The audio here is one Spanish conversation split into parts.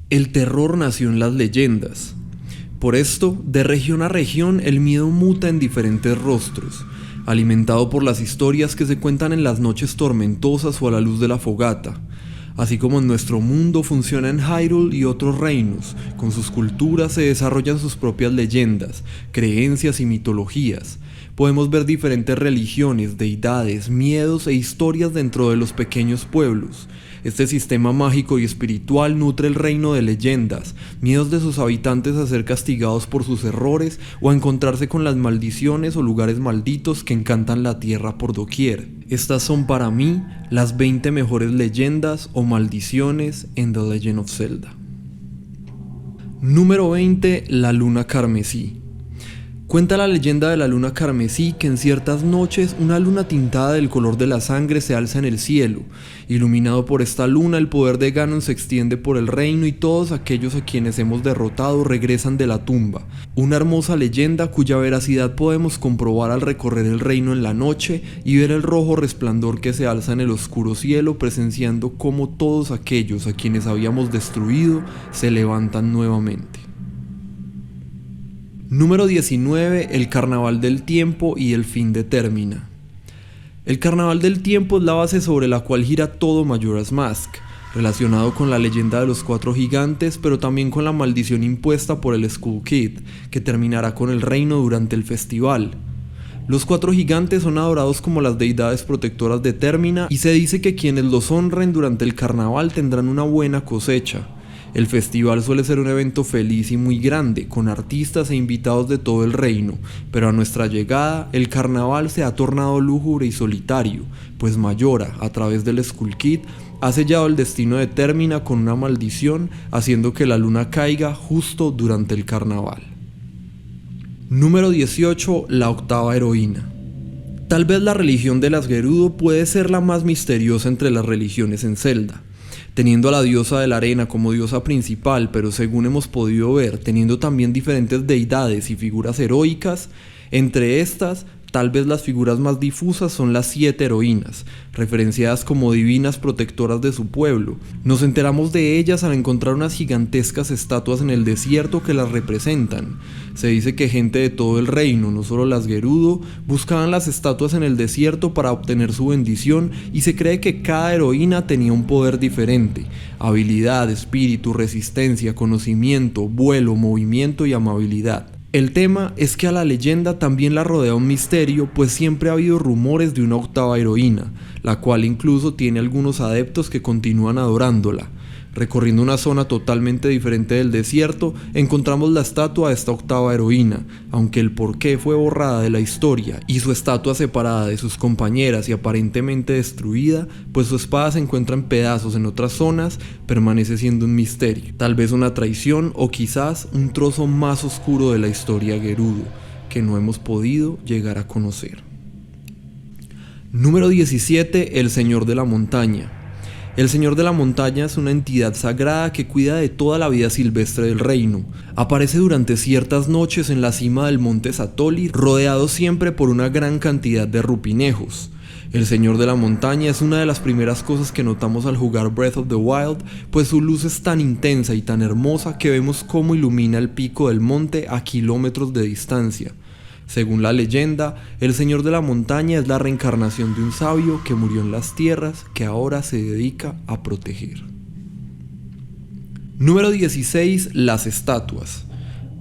El terror nació en las leyendas. Por esto, de región a región, el miedo muta en diferentes rostros, alimentado por las historias que se cuentan en las noches tormentosas o a la luz de la fogata. Así como en nuestro mundo funciona en Hyrule y otros reinos, con sus culturas se desarrollan sus propias leyendas, creencias y mitologías. Podemos ver diferentes religiones, deidades, miedos e historias dentro de los pequeños pueblos. Este sistema mágico y espiritual nutre el reino de leyendas, miedos de sus habitantes a ser castigados por sus errores o a encontrarse con las maldiciones o lugares malditos que encantan la tierra por doquier. Estas son para mí las 20 mejores leyendas o maldiciones en The Legend of Zelda. Número 20. La luna carmesí. Cuenta la leyenda de la luna carmesí que en ciertas noches una luna tintada del color de la sangre se alza en el cielo. Iluminado por esta luna, el poder de Ganon se extiende por el reino y todos aquellos a quienes hemos derrotado regresan de la tumba. Una hermosa leyenda cuya veracidad podemos comprobar al recorrer el reino en la noche y ver el rojo resplandor que se alza en el oscuro cielo, presenciando cómo todos aquellos a quienes habíamos destruido se levantan nuevamente. Número 19. El Carnaval del Tiempo y el fin de Termina. El Carnaval del Tiempo es la base sobre la cual gira todo Majora's Mask, relacionado con la leyenda de los 4 gigantes, pero también con la maldición impuesta por el Skull Kid, que terminará con el reino durante el festival. Los 4 gigantes son adorados como las deidades protectoras de Termina y se dice que quienes los honren durante el carnaval tendrán una buena cosecha. El festival suele ser un evento feliz y muy grande, con artistas e invitados de todo el reino, pero a nuestra llegada, el carnaval se ha tornado lúgubre y solitario, pues Majora, a través del Skull Kid, ha sellado el destino de Termina con una maldición, haciendo que la luna caiga justo durante el carnaval. Número 18. La octava heroína. Tal vez la religión de las Gerudo puede ser la más misteriosa entre las religiones en Zelda, teniendo a la diosa de la arena como diosa principal, pero según hemos podido ver, teniendo también diferentes deidades y figuras heroicas. Entre estas, tal vez las figuras más difusas son las 7 heroínas, referenciadas como divinas protectoras de su pueblo. Nos enteramos de ellas al encontrar unas gigantescas estatuas en el desierto que las representan. Se dice que gente de todo el reino, no solo las Gerudo, buscaban las estatuas en el desierto para obtener su bendición, y se cree que cada heroína tenía un poder diferente: habilidad, espíritu, resistencia, conocimiento, vuelo, movimiento y amabilidad. El tema es que a la leyenda también la rodea un misterio, pues siempre ha habido rumores de una octava heroína, la cual incluso tiene algunos adeptos que continúan adorándola. Recorriendo una zona totalmente diferente del desierto, encontramos la estatua de esta octava heroína, aunque el porqué fue borrada de la historia y su estatua separada de sus compañeras y aparentemente destruida, pues su espada se encuentra en pedazos en otras zonas, permanece siendo un misterio, tal vez una traición o quizás un trozo más oscuro de la historia Gerudo, que no hemos podido llegar a conocer. Número 17. El Señor de la Montaña. El Señor de la Montaña es una entidad sagrada que cuida de toda la vida silvestre del reino. Aparece durante ciertas noches en la cima del monte Satoli, rodeado siempre por una gran cantidad de rupinejos. El Señor de la Montaña es una de las primeras cosas que notamos al jugar Breath of the Wild, pues su luz es tan intensa y tan hermosa que vemos cómo ilumina el pico del monte a kilómetros de distancia. Según la leyenda, el Señor de la Montaña es la reencarnación de un sabio que murió en las tierras, que ahora se dedica a proteger. Número 16. Las estatuas.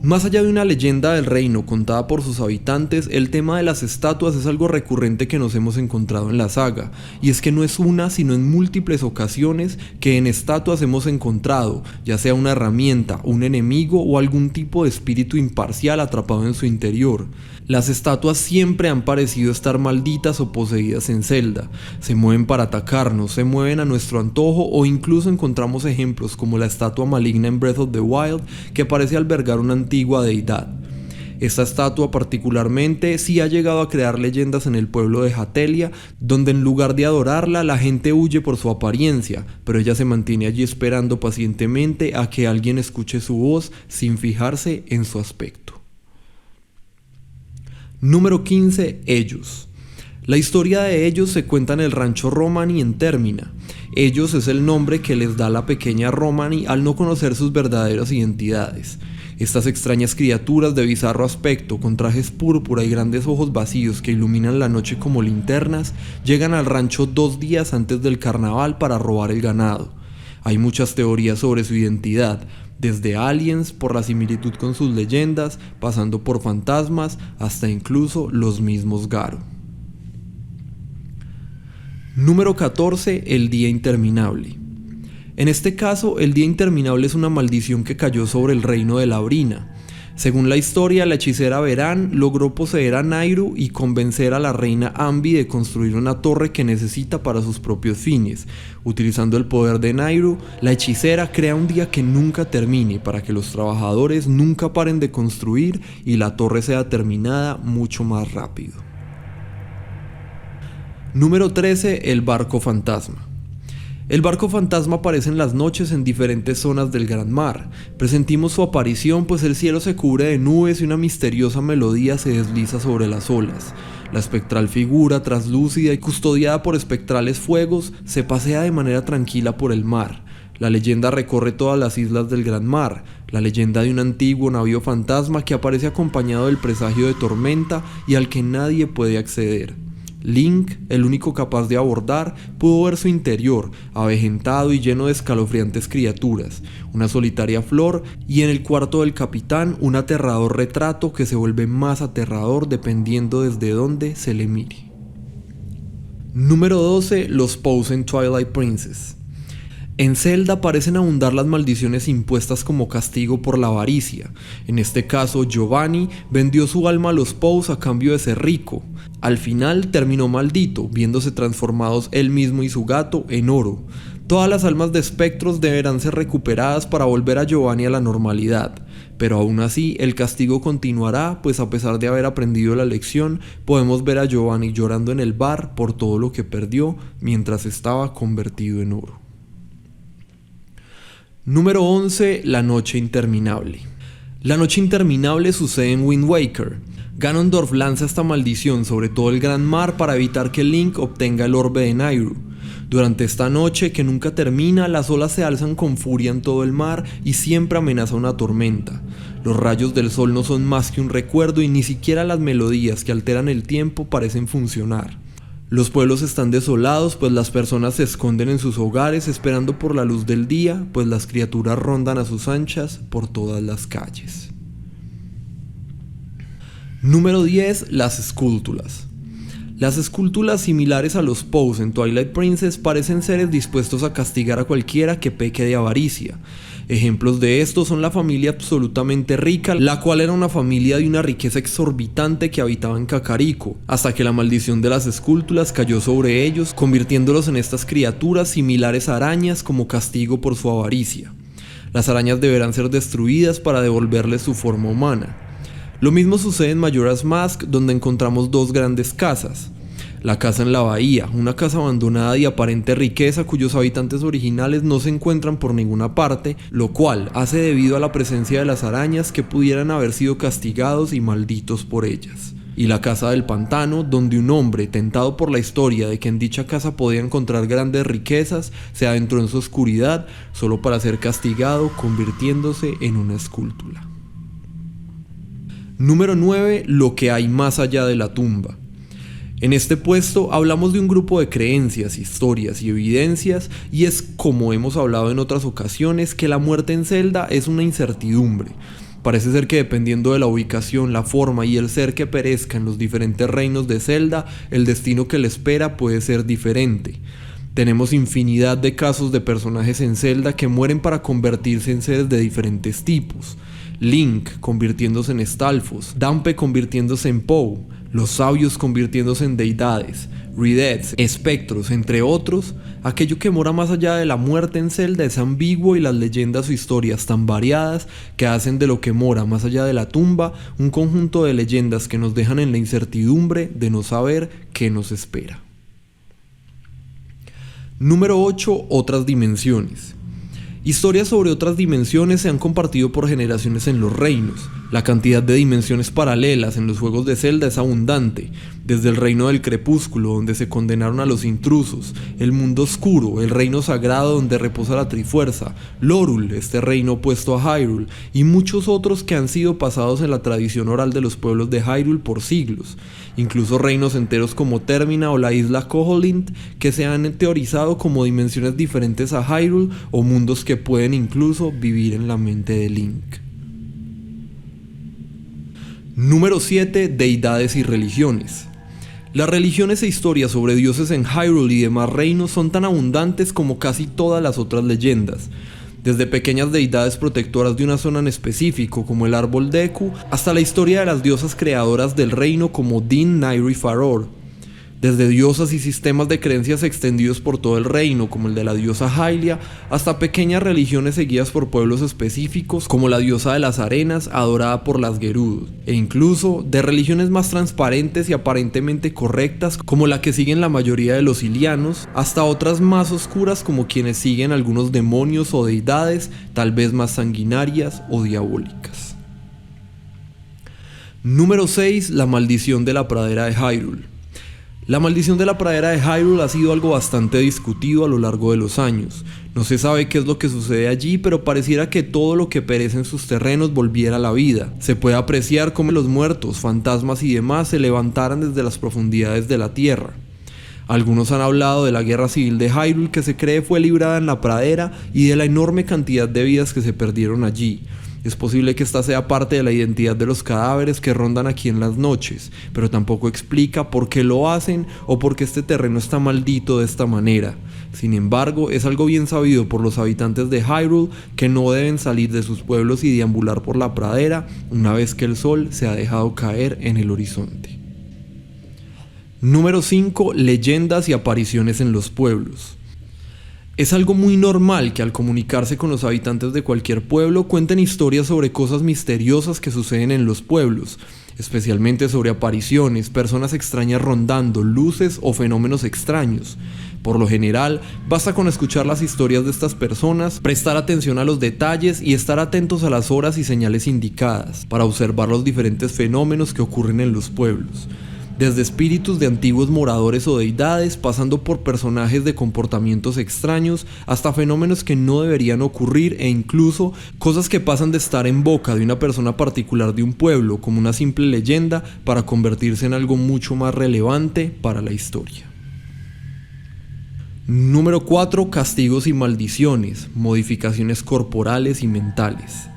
Más allá de una leyenda del reino contada por sus habitantes, el tema de las estatuas es algo recurrente que nos hemos encontrado en la saga, y es que no es una sino en múltiples ocasiones que en estatuas hemos encontrado, ya sea una herramienta, un enemigo o algún tipo de espíritu imparcial atrapado en su interior. Las estatuas siempre han parecido estar malditas o poseídas en Zelda, se mueven para atacarnos, se mueven a nuestro antojo o incluso encontramos ejemplos como la estatua maligna en Breath of the Wild que parece albergar una antigua deidad. Esta estatua particularmente sí ha llegado a crear leyendas en el pueblo de Hatelia, donde en lugar de adorarla la gente huye por su apariencia, pero ella se mantiene allí esperando pacientemente a que alguien escuche su voz sin fijarse en su aspecto. Número 15. Ellos. La historia de ellos se cuenta en el rancho Romani en Termina. Ellos es el nombre que les da la pequeña Romani al no conocer sus verdaderas identidades. Estas extrañas criaturas de bizarro aspecto, con trajes púrpura y grandes ojos vacíos que iluminan la noche como linternas, llegan al rancho 2 días antes del carnaval para robar el ganado. Hay muchas teorías sobre su identidad, desde aliens por la similitud con sus leyendas, pasando por fantasmas, hasta incluso los mismos Garo. Número 14. El día interminable. En este caso, el día interminable es una maldición que cayó sobre el reino de Labrina. Según la historia, la hechicera Verán logró poseer a Nayru y convencer a la reina Ambi de construir una torre que necesita para sus propios fines. Utilizando el poder de Nayru, la hechicera crea un día que nunca termine para que los trabajadores nunca paren de construir y la torre sea terminada mucho más rápido. Número 13. El barco fantasma. El barco fantasma aparece en las noches en diferentes zonas del Gran Mar. Presentimos su aparición pues el cielo se cubre de nubes y una misteriosa melodía se desliza sobre las olas. La espectral figura, traslúcida y custodiada por espectrales fuegos, se pasea de manera tranquila por el mar. La leyenda recorre todas las islas del Gran Mar, la leyenda de un antiguo navío fantasma que aparece acompañado del presagio de tormenta y al que nadie puede acceder. Link, el único capaz de abordar, pudo ver su interior, avejentado y lleno de escalofriantes criaturas, una solitaria flor y en el cuarto del capitán un aterrador retrato que se vuelve más aterrador dependiendo desde dónde se le mire. Número 12. Los Poes en Twilight Princess. En Zelda parecen abundar las maldiciones impuestas como castigo por la avaricia. En este caso, Giovanni vendió su alma a los Poes a cambio de ser rico. Al final terminó maldito, viéndose transformados él mismo y su gato en oro. Todas las almas de espectros deberán ser recuperadas para volver a Giovanni a la normalidad. Pero aún así, el castigo continuará, pues a pesar de haber aprendido la lección, podemos ver a Giovanni llorando en el bar por todo lo que perdió mientras estaba convertido en oro. Número 11. La noche interminable. La noche interminable sucede en Wind Waker. Ganondorf lanza esta maldición sobre todo el Gran Mar para evitar que Link obtenga el orbe de Nayru. Durante esta noche, que nunca termina, las olas se alzan con furia en todo el mar y siempre amenaza una tormenta. Los rayos del sol no son más que un recuerdo y ni siquiera las melodías que alteran el tiempo parecen funcionar. Los pueblos están desolados, pues las personas se esconden en sus hogares esperando por la luz del día, pues las criaturas rondan a sus anchas por todas las calles. Número 10. Las esculturas. Las esculturas similares a los Poes en Twilight Princess parecen seres dispuestos a castigar a cualquiera que peque de avaricia. Ejemplos de esto son la familia absolutamente rica, la cual era una familia de una riqueza exorbitante que habitaba en Kakariko, hasta que la maldición de las esculturas cayó sobre ellos, convirtiéndolos en estas criaturas similares a arañas como castigo por su avaricia. Las arañas deberán ser destruidas para devolverles su forma humana. Lo mismo sucede en Majora's Mask, donde encontramos 2 grandes casas. La casa en la bahía, una casa abandonada y aparente riqueza cuyos habitantes originales no se encuentran por ninguna parte, lo cual hace debido a la presencia de las arañas que pudieran haber sido castigados y malditos por ellas. Y la casa del pantano, donde un hombre, tentado por la historia de que en dicha casa podía encontrar grandes riquezas, se adentró en su oscuridad solo para ser castigado, convirtiéndose en una escultura. Número 9. Lo que hay más allá de la tumba. En este puesto hablamos de un grupo de creencias, historias y evidencias, y es, como hemos hablado en otras ocasiones, que la muerte en Zelda es una incertidumbre. Parece ser que dependiendo de la ubicación, la forma y el ser que perezca en los diferentes reinos de Zelda, el destino que le espera puede ser diferente. Tenemos infinidad de casos de personajes en Zelda que mueren para convertirse en seres de diferentes tipos. Link convirtiéndose en Stalfos, Dampé convirtiéndose en Poe, los sabios convirtiéndose en deidades, Redeads, espectros, entre otros. Aquello que mora más allá de la muerte en Zelda es ambiguo y las leyendas o historias tan variadas que hacen de lo que mora más allá de la tumba un conjunto de leyendas que nos dejan en la incertidumbre de no saber qué nos espera. Número 8. Otras dimensiones. Historias sobre otras dimensiones se han compartido por generaciones en los reinos. La cantidad de dimensiones paralelas en los juegos de Zelda es abundante, desde el reino del crepúsculo, donde se condenaron a los intrusos, el mundo oscuro, el reino sagrado donde reposa la Trifuerza, Lorul, este reino opuesto a Hyrule, y muchos otros que han sido pasados en la tradición oral de los pueblos de Hyrule por siglos, incluso reinos enteros como Termina o la isla Koholint, que se han teorizado como dimensiones diferentes a Hyrule o mundos que pueden incluso vivir en la mente de Link. Número 7. Deidades y religiones. Las religiones e historias sobre dioses en Hyrule y demás reinos son tan abundantes como casi todas las otras leyendas, desde pequeñas deidades protectoras de una zona en específico como el árbol Deku, hasta la historia de las diosas creadoras del reino como Din, Nairi y Farore. Desde diosas y sistemas de creencias extendidos por todo el reino, como el de la diosa Hylia, hasta pequeñas religiones seguidas por pueblos específicos, como la diosa de las arenas, adorada por las Gerudo, e incluso de religiones más transparentes y aparentemente correctas, como la que siguen la mayoría de los Ilianos, hasta otras más oscuras como quienes siguen algunos demonios o deidades, tal vez más sanguinarias o diabólicas. Número 6. La maldición de la pradera de Hyrule. La maldición de la pradera de Hyrule ha sido algo bastante discutido a lo largo de los años. No se sabe qué es lo que sucede allí, pero pareciera que todo lo que perece en sus terrenos volviera a la vida. Se puede apreciar cómo los muertos, fantasmas y demás se levantaran desde las profundidades de la tierra. Algunos han hablado de la guerra civil de Hyrule que se cree fue librada en la pradera y de la enorme cantidad de vidas que se perdieron allí. Es posible que esta sea parte de la identidad de los cadáveres que rondan aquí en las noches, pero tampoco explica por qué lo hacen o por qué este terreno está maldito de esta manera. Sin embargo, es algo bien sabido por los habitantes de Hyrule que no deben salir de sus pueblos y deambular por la pradera una vez que el sol se ha dejado caer en el horizonte. Número 5. Leyendas y apariciones en los pueblos. Es algo muy normal que al comunicarse con los habitantes de cualquier pueblo cuenten historias sobre cosas misteriosas que suceden en los pueblos, especialmente sobre apariciones, personas extrañas rondando, luces o fenómenos extraños. Por lo general, basta con escuchar las historias de estas personas, prestar atención a los detalles y estar atentos a las horas y señales indicadas para observar los diferentes fenómenos que ocurren en los pueblos. Desde espíritus de antiguos moradores o deidades, pasando por personajes de comportamientos extraños, hasta fenómenos que no deberían ocurrir e incluso cosas que pasan de estar en boca de una persona particular de un pueblo como una simple leyenda para convertirse en algo mucho más relevante para la historia. Número 4. Castigos y maldiciones, modificaciones corporales y mentales.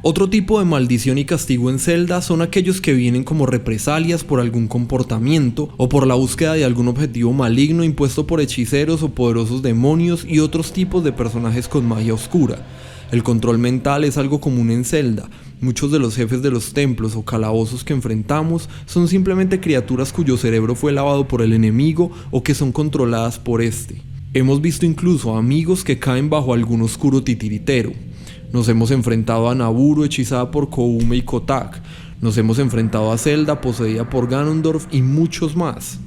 Otro tipo de maldición y castigo en Zelda son aquellos que vienen como represalias por algún comportamiento o por la búsqueda de algún objetivo maligno impuesto por hechiceros o poderosos demonios y otros tipos de personajes con magia oscura. El control mental es algo común en Zelda. Muchos de los jefes de los templos o calabozos que enfrentamos son simplemente criaturas cuyo cerebro fue lavado por el enemigo o que son controladas por este. Hemos visto incluso amigos que caen bajo algún oscuro titiritero. Nos hemos enfrentado a Naburu hechizada por Koume y Kotak. Nos hemos enfrentado a Zelda poseída por Ganondorf y muchos más.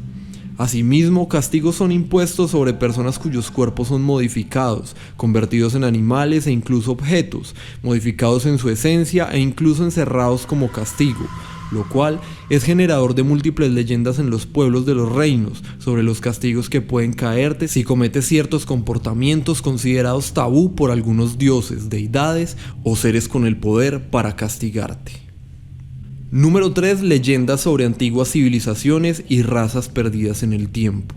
Asimismo, castigos son impuestos sobre personas cuyos cuerpos son modificados, convertidos en animales e incluso objetos, modificados en su esencia e incluso encerrados como castigo, lo cual es generador de múltiples leyendas en los pueblos de los reinos sobre los castigos que pueden caerte si cometes ciertos comportamientos considerados tabú por algunos dioses, deidades o seres con el poder para castigarte. Número 3. Leyendas sobre antiguas civilizaciones y razas perdidas en el tiempo.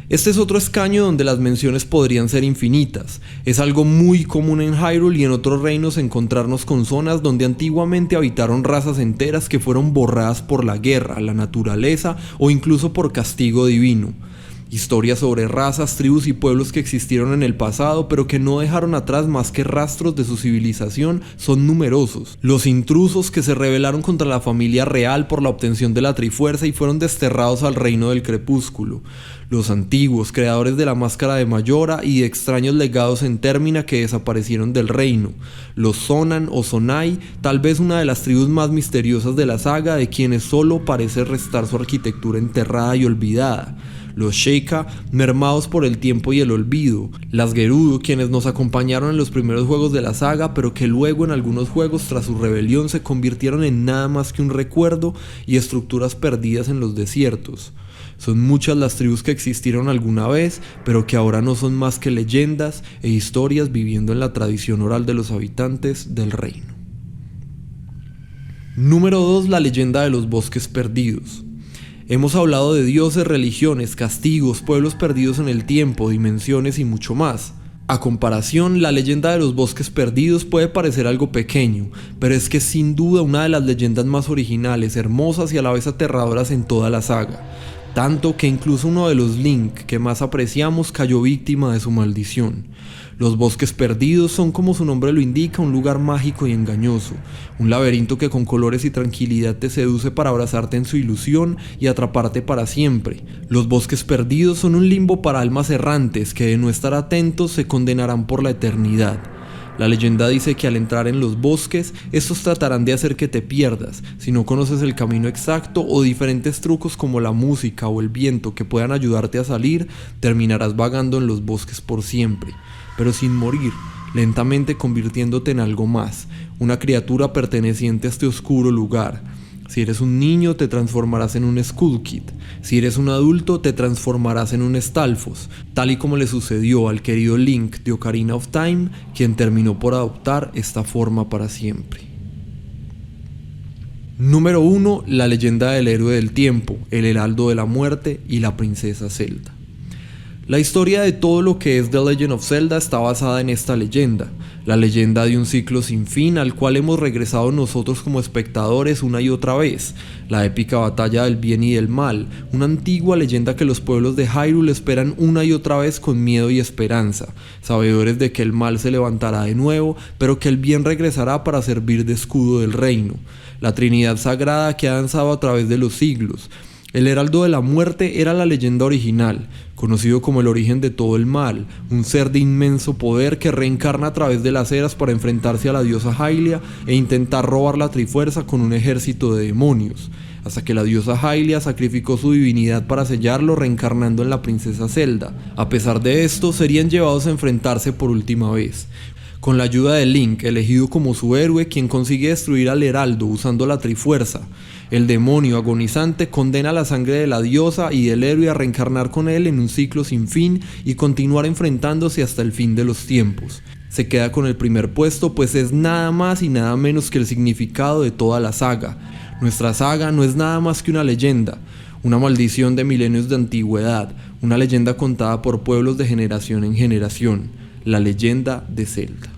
Este es otro escaño donde las menciones podrían ser infinitas. Es algo muy común en Hyrule y en otros reinos encontrarnos con zonas donde antiguamente habitaron razas enteras que fueron borradas por la guerra, la naturaleza o incluso por castigo divino. Historias sobre razas, tribus y pueblos que existieron en el pasado pero que no dejaron atrás más que rastros de su civilización son numerosos. Los intrusos que se rebelaron contra la familia real por la obtención de la Trifuerza y fueron desterrados al reino del crepúsculo. Los antiguos creadores de la máscara de Majora y de extraños legados en Termina que desaparecieron del reino. Los Zonan o Zonai, tal vez una de las tribus más misteriosas de la saga, de quienes solo parece restar su arquitectura enterrada y olvidada. los Sheikah, mermados por el tiempo y el olvido, las Gerudo, quienes nos acompañaron en los primeros juegos de la saga, pero que luego en algunos juegos tras su rebelión se convirtieron en nada más que un recuerdo y estructuras perdidas en los desiertos. Son muchas las tribus que existieron alguna vez, pero que ahora no son más que leyendas e historias viviendo en la tradición oral de los habitantes del reino. Número 2. La leyenda de los bosques perdidos. Hemos hablado de dioses, religiones, castigos, pueblos perdidos en el tiempo, dimensiones y mucho más. A comparación, la leyenda de los bosques perdidos puede parecer algo pequeño, pero es que es sin duda una de las leyendas más originales, hermosas y a la vez aterradoras en toda la saga. Tanto que incluso uno de los Link que más apreciamos cayó víctima de su maldición. Los bosques perdidos son, como su nombre lo indica, un lugar mágico y engañoso, un laberinto que con colores y tranquilidad te seduce para abrazarte en su ilusión y atraparte para siempre. Los bosques perdidos son un limbo para almas errantes que de no estar atentos se condenarán por la eternidad. La leyenda dice que al entrar en los bosques, estos tratarán de hacer que te pierdas, si no conoces el camino exacto o diferentes trucos como la música o el viento que puedan ayudarte a salir, terminarás vagando en los bosques por siempre, pero sin morir, lentamente convirtiéndote en algo más, una criatura perteneciente a este oscuro lugar. Si eres un niño, te transformarás en un Skull Kid. Si eres un adulto, te transformarás en un Stalfos, tal y como le sucedió al querido Link de Ocarina of Time, quien terminó por adoptar esta forma para siempre. Número 1. La leyenda del héroe del tiempo, el heraldo de la muerte y la princesa Zelda. La historia de todo lo que es The Legend of Zelda está basada en esta leyenda, la leyenda de un ciclo sin fin al cual hemos regresado nosotros como espectadores una y otra vez, la épica batalla del bien y del mal, una antigua leyenda que los pueblos de Hyrule esperan una y otra vez con miedo y esperanza, sabedores de que el mal se levantará de nuevo, pero que el bien regresará para servir de escudo del reino, la Trinidad Sagrada que ha danzado a través de los siglos. El heraldo de la muerte era la leyenda original, conocido como el origen de todo el mal, un ser de inmenso poder que reencarna a través de las eras para enfrentarse a la diosa Hylia e intentar robar la Trifuerza con un ejército de demonios, hasta que la diosa Hylia sacrificó su divinidad para sellarlo reencarnando en la princesa Zelda. A pesar de esto, serían llevados a enfrentarse por última vez, con la ayuda de Link, elegido como su héroe, quien consigue destruir al heraldo usando la Trifuerza. El demonio agonizante condena la sangre de la diosa y del héroe a reencarnar con él en un ciclo sin fin y continuar enfrentándose hasta el fin de los tiempos. Se queda con el primer puesto, pues es nada más y nada menos que el significado de toda la saga. Nuestra saga no es nada más que una leyenda, una maldición de milenios de antigüedad, una leyenda contada por pueblos de generación en generación, la leyenda de Zelda.